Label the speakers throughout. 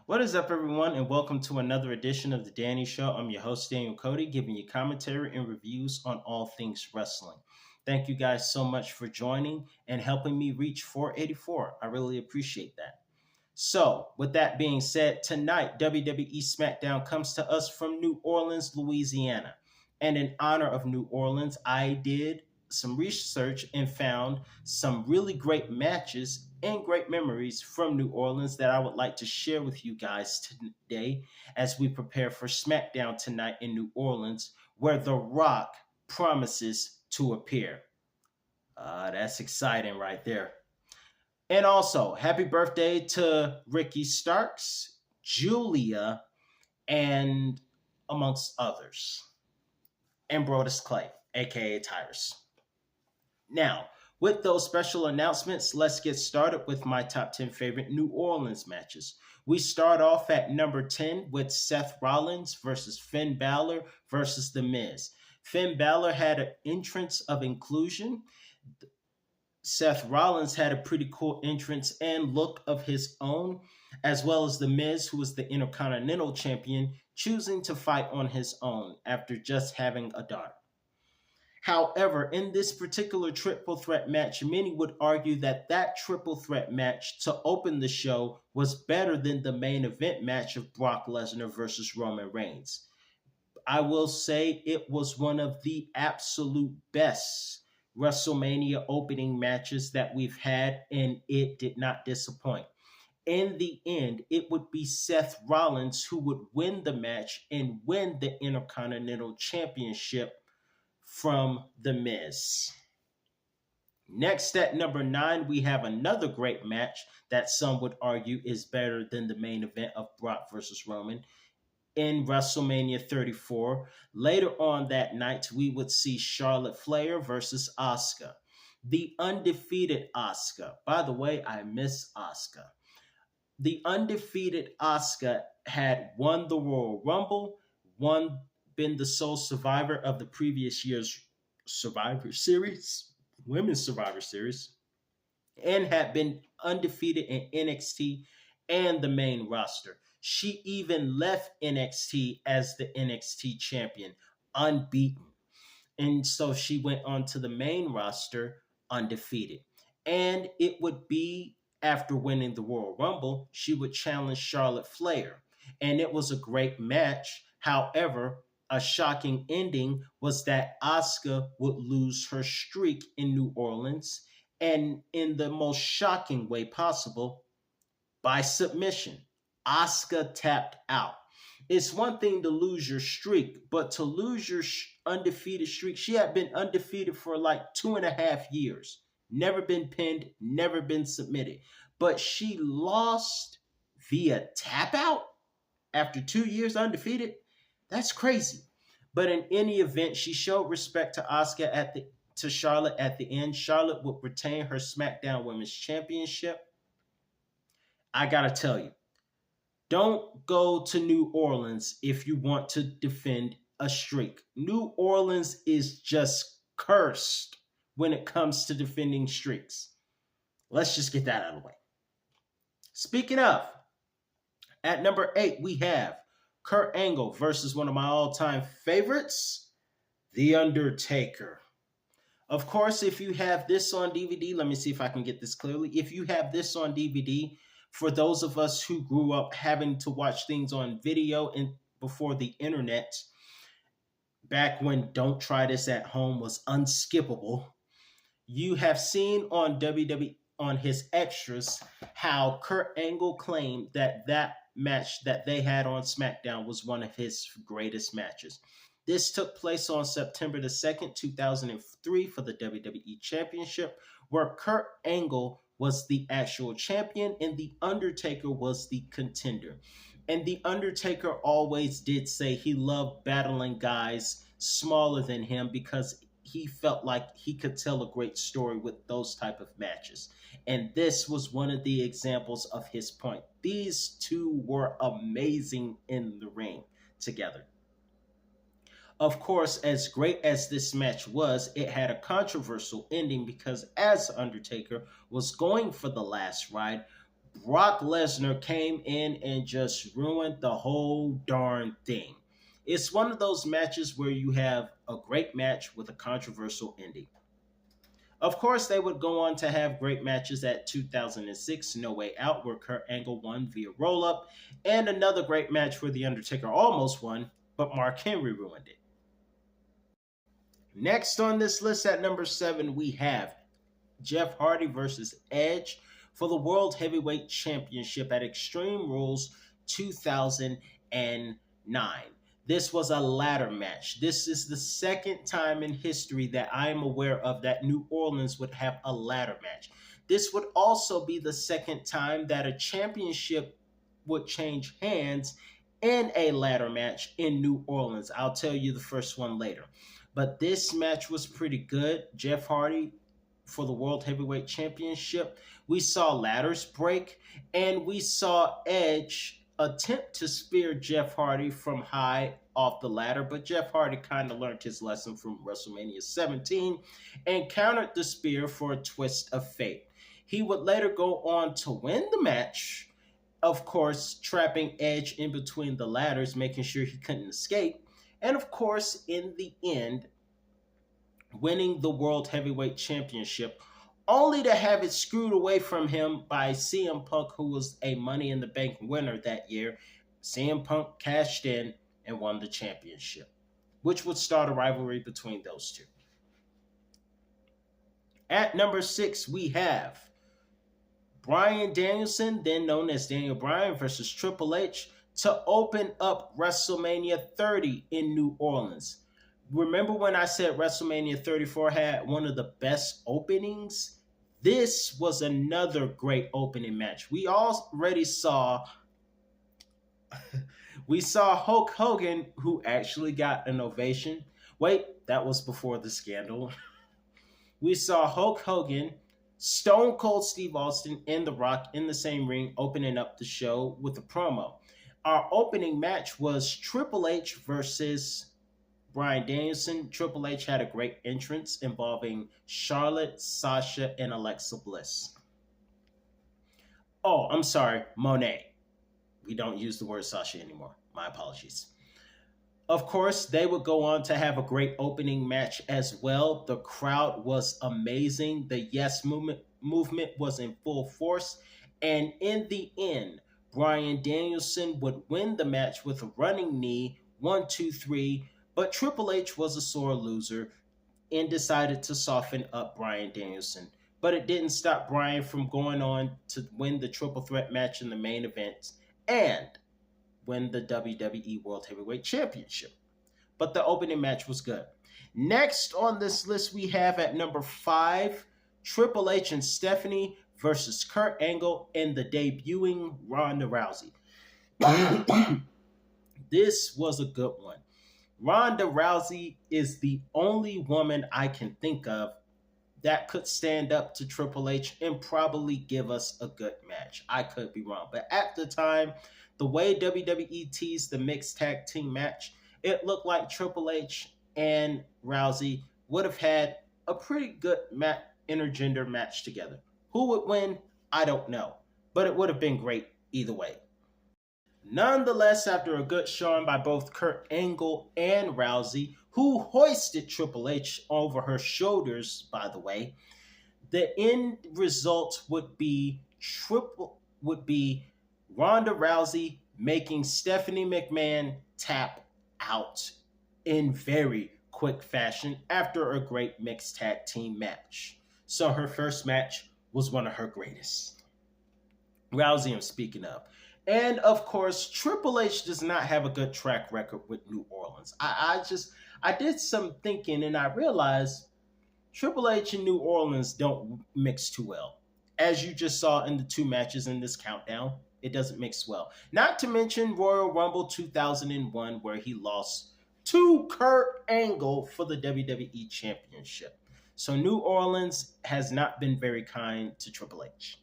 Speaker 1: What is up, everyone, and welcome to another edition of The Danny Show. I'm your host, Daniel Cody, giving you commentary and reviews on all things wrestling. Thank you guys so much for joining and helping me reach 484. I really appreciate that. So, with that being said, tonight WWE SmackDown comes to us from New Orleans, Louisiana. And in honor of New Orleans, I did some research and found some really great matches and great memories from New Orleans that I would like to share with you guys today as we prepare for SmackDown tonight in New Orleans, where The Rock promises to appear. That's exciting right there. And also, happy birthday to Ricky Starks, Julia, and amongst others. And Brodus Clay, aka Tyrus. Now, with those special announcements, let's get started with my top 10 favorite New Orleans matches. We start off at number 10 with Seth Rollins versus Finn Balor versus The Miz. Finn Balor had an entrance of inclusion. Seth Rollins had a pretty cool entrance and look of his own, as well as The Miz, who was the Intercontinental Champion, choosing to fight on his own after just having a daughter. However, in this particular triple threat match, many would argue that that triple threat match to open the show was better than the main event match of Brock Lesnar versus Roman Reigns. I will say it was one of the absolute best WrestleMania opening matches that we've had, and it did not disappoint. In the end, it would be Seth Rollins who would win the match and win the Intercontinental Championship from The Miz. Next, at number 9, we have another great match that some would argue is better than the main event of Brock versus Roman in WrestleMania 34. Later on that night, we would see Charlotte Flair versus Asuka. The undefeated Asuka. By the way, I miss Asuka. The undefeated Asuka had won the Royal Rumble, been the sole survivor of the previous year's Survivor Series, Women's Survivor Series, and had been undefeated in NXT and the main roster. She even left NXT as the NXT champion, unbeaten. And so she went on to the main roster undefeated. And it would be after winning the Royal Rumble, she would challenge Charlotte Flair. And it was a great match. However, a shocking ending was that Asuka would lose her streak in New Orleans, and in the most shocking way possible, by submission. Asuka tapped out. It's one thing to lose your streak, but to lose your undefeated streak, she had been undefeated for like 2.5 years. Never been pinned, never been submitted. But she lost via tap out after 2 years undefeated. That's crazy. But in any event, she showed respect to Charlotte at the end. Charlotte would retain her SmackDown Women's Championship. I gotta tell you, don't go to New Orleans if you want to defend a streak. New Orleans is just cursed when it comes to defending streaks. Let's just get that out of the way. Speaking of, at number 8, we have Kurt Angle versus one of my all-time favorites, The Undertaker. Of course, if you have this on DVD, let me see if I can get this clearly. If you have this on DVD, for those of us who grew up having to watch things on video and before the internet, back when Don't Try This at Home was unskippable, you have seen on WWE, on his extras, how Kurt Angle claimed that match that they had on SmackDown was one of his greatest matches. This took place on September the 2nd, 2003 for the WWE Championship, where Kurt Angle was the actual champion and The Undertaker was the contender. And The Undertaker always did say he loved battling guys smaller than him because he felt like he could tell a great story with those type of matches. And this was one of the examples of his point. These two were amazing in the ring together. Of course, as great as this match was, it had a controversial ending because as Undertaker was going for the last ride, Brock Lesnar came in and just ruined the whole darn thing. It's one of those matches where you have a great match with a controversial ending. Of course, they would go on to have great matches at 2006 No Way Out, where Kurt Angle won via roll up, and another great match where The Undertaker almost won, but Mark Henry ruined it. Next on this list at number 7, we have Jeff Hardy versus Edge for the World Heavyweight Championship at Extreme Rules 2009. This was a ladder match. This is the second time in history that I am aware of that New Orleans would have a ladder match. This would also be the second time that a championship would change hands in a ladder match in New Orleans. I'll tell you the first one later. But this match was pretty good. Jeff Hardy for the World Heavyweight Championship. We saw ladders break, and we saw Edge attempt to spear Jeff Hardy from high off the ladder, but Jeff Hardy kind of learned his lesson from WrestleMania 17 and countered the spear for a twist of fate. He would later go on to win the match, of course, trapping Edge in between the ladders, making sure he couldn't escape, and of course, in the end, winning the World Heavyweight Championship, only to have it screwed away from him by CM Punk, who was a Money in the Bank winner that year. CM Punk cashed in and won the championship, which would start a rivalry between those two. At number 6, we have Bryan Danielson, then known as Daniel Bryan, versus Triple H to open up WrestleMania 30 in New Orleans. Remember when I said WrestleMania 34 had one of the best openings? This was another great opening match. We already saw Hulk Hogan, who actually got an ovation. Wait, that was before the scandal. We saw Hulk Hogan, Stone Cold Steve Austin, and The Rock in the same ring opening up the show with a promo. Our opening match was Triple H versus Bryan Danielson. Triple H had a great entrance involving Charlotte, Sasha, and Alexa Bliss. Oh, I'm sorry, Monet. We don't use the word Sasha anymore. My apologies. Of course, they would go on to have a great opening match as well. The crowd was amazing. The Yes movement was in full force. And in the end, Bryan Danielson would win the match with a running knee, 1, 2, 3. But Triple H was a sore loser and decided to soften up Bryan Danielson. But it didn't stop Bryan from going on to win the triple threat match in the main event and win the WWE World Heavyweight Championship. But the opening match was good. Next on this list, we have at number 5, Triple H and Stephanie versus Kurt Angle and the debuting Ronda Rousey. This was a good one. Ronda Rousey is the only woman I can think of that could stand up to Triple H and probably give us a good match. I could be wrong. But at the time, the way WWE teased the mixed tag team match, it looked like Triple H and Rousey would have had a pretty good intergender match together. Who would win? I don't know. But it would have been great either way. Nonetheless, after a good showing by both Kurt Angle and Rousey, who hoisted Triple H over her shoulders, by the way, the end result would be Ronda Rousey making Stephanie McMahon tap out in very quick fashion after a great mixed tag team match. So her first match was one of her greatest. Rousey, I'm speaking of. And of course, Triple H does not have a good track record with New Orleans. I did some thinking and I realized Triple H and New Orleans don't mix too well. As you just saw in the 2 matches in this countdown, it doesn't mix well. Not to mention Royal Rumble 2001, where he lost to Kurt Angle for the WWE Championship. So New Orleans has not been very kind to Triple H.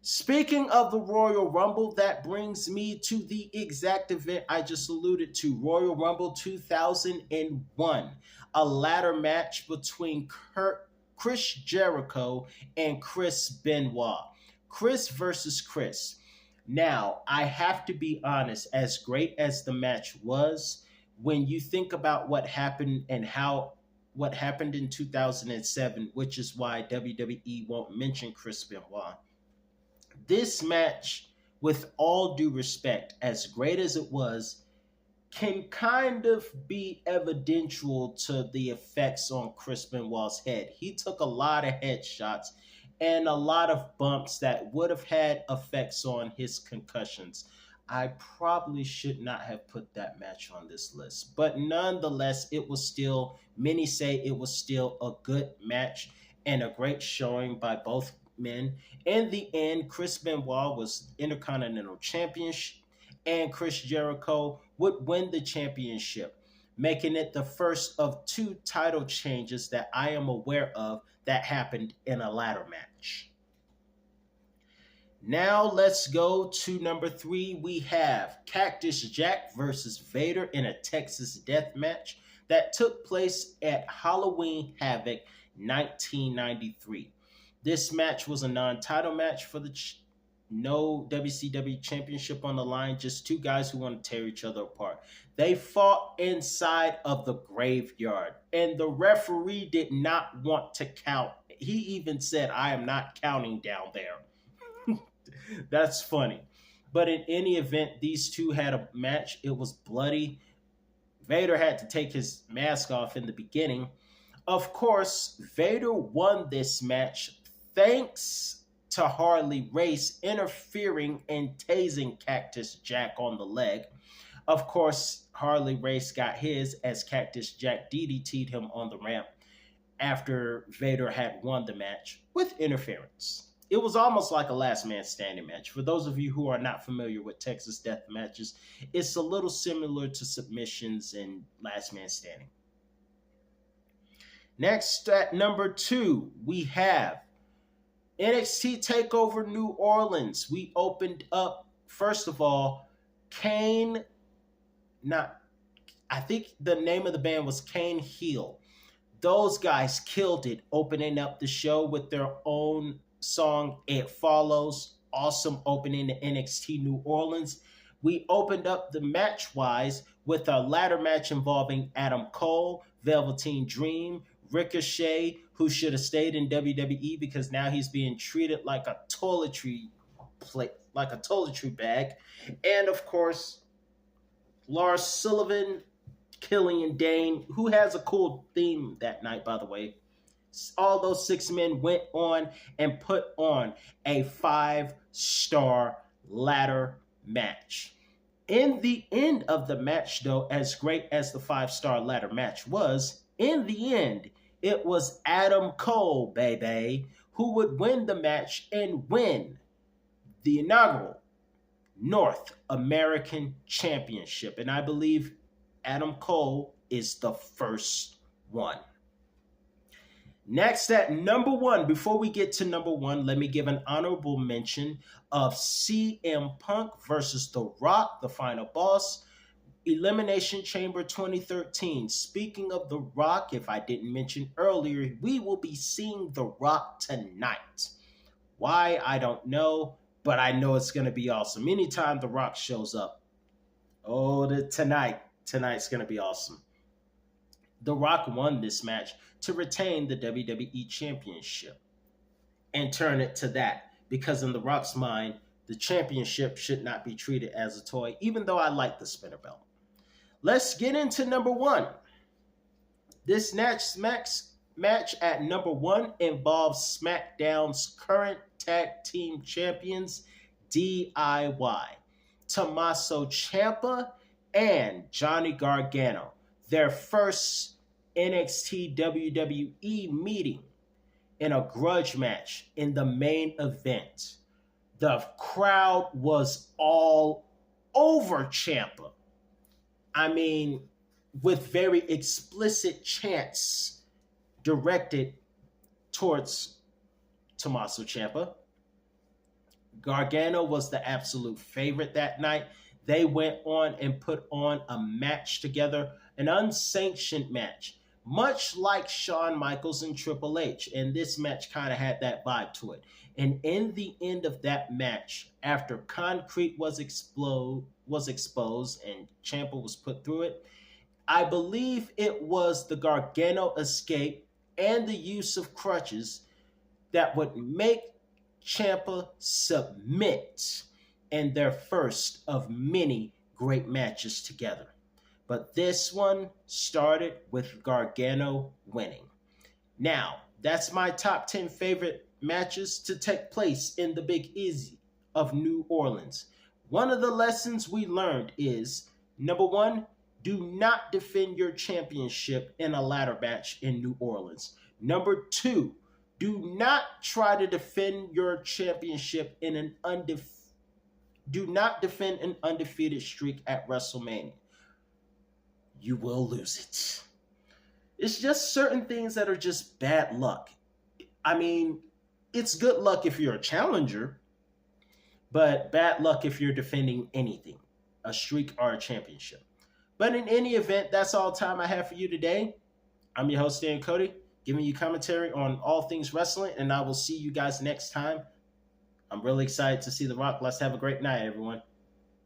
Speaker 1: Speaking of the Royal Rumble, that brings me to the exact event I just alluded to, Royal Rumble 2001, a ladder match between Chris Jericho and Chris Benoit. Chris versus Chris. Now, I have to be honest, as great as the match was, when you think about what happened and how what happened in 2007, which is why WWE won't mention Chris Benoit, this match, with all due respect, as great as it was, can kind of be evidential to the effects on Chris Benoit's head. He took a lot of headshots and a lot of bumps that would have had effects on his concussions. I probably should not have put that match on this list, but nonetheless, it was still, many say it was still a good match and a great showing by both men. In the end, Chris Benoit was Intercontinental Champion and Chris Jericho would win the championship, making it the first of two title changes that I am aware of that happened in a ladder match. Now let's go to number 3. We have Cactus Jack versus Vader in a Texas death match that took place at Halloween Havoc 1993. This match was a non-title match for the no WCW championship on the line, just two guys who want to tear each other apart. They fought inside of the graveyard, and the referee did not want to count. He even said, "I am not counting down there." That's funny. But in any event, these two had a match. It was bloody. Vader had to take his mask off in the beginning. Of course, Vader won this match thanks to Harley Race interfering and tasing Cactus Jack on the leg. Of course, Harley Race got his as Cactus Jack DDT'd him on the ramp after Vader had won the match with interference. It was almost like a last man standing match. For those of you who are not familiar with Texas death matches, it's a little similar to submissions and last man standing. Next, at number 2, we have NXT TakeOver New Orleans. We opened up, first of all, I think the name of the band was Kane Heel. Those guys killed it, opening up the show with their own song, It Follows. Awesome opening to NXT New Orleans. We opened up the match-wise with a ladder match involving Adam Cole, Velveteen Dream, Ricochet, who should have stayed in WWE because now he's being treated like a toiletry bag. And of course, Lars Sullivan, Killian Dane, who has a cool theme that night, by the way. All those 6 men went on and put on a 5-star ladder match. In the end of the match, though, as great as the 5-star ladder match was, in the end, it was Adam Cole, baby, who would win the match and win the inaugural North American Championship. And I believe Adam Cole is the first one. Next, at number 1, before we get to number 1, let me give an honorable mention of CM Punk versus The Rock, the final boss, Elimination Chamber 2013. Speaking of The Rock, if I didn't mention earlier, we will be seeing The Rock tonight. Why, I don't know, but I know it's going to be awesome. Anytime The Rock shows up, tonight's going to be awesome. The Rock won this match to retain the WWE Championship and turn it to that, because in The Rock's mind, the championship should not be treated as a toy, even though I like the spinner belt. Let's get into number 1. This next match at number 1 involves SmackDown's current tag team champions, DIY, Tommaso Ciampa and Johnny Gargano. Their first NXT WWE meeting in a grudge match in the main event. The crowd was all over Ciampa. I mean, with very explicit chants directed towards Tommaso Ciampa. Gargano was the absolute favorite that night. They went on and put on a match together, an unsanctioned match. much like Shawn Michaels and Triple H. And this match kind of had that vibe to it. And in the end of that match, after concrete was exposed and Ciampa was put through it, I believe it was the Gargano escape and the use of crutches that would make Ciampa submit in their first of many great matches together. But this one started with Gargano winning. Now, that's my top 10 favorite matches to take place in the Big Easy of New Orleans. One of the lessons we learned is number one, do not defend your championship in a ladder match in New Orleans. Number two, do not try to defend your championship in an do not defend an undefeated streak at WrestleMania. You will lose it. It's just certain things that are just bad luck. I mean, it's good luck if you're a challenger, but bad luck if you're defending anything, a streak or a championship. But in any event, that's all time I have for you today. I'm your host, Dan Cody, giving you commentary on all things wrestling, and I will see you guys next time. I'm really excited to see The Rock. Let's have a great night, everyone.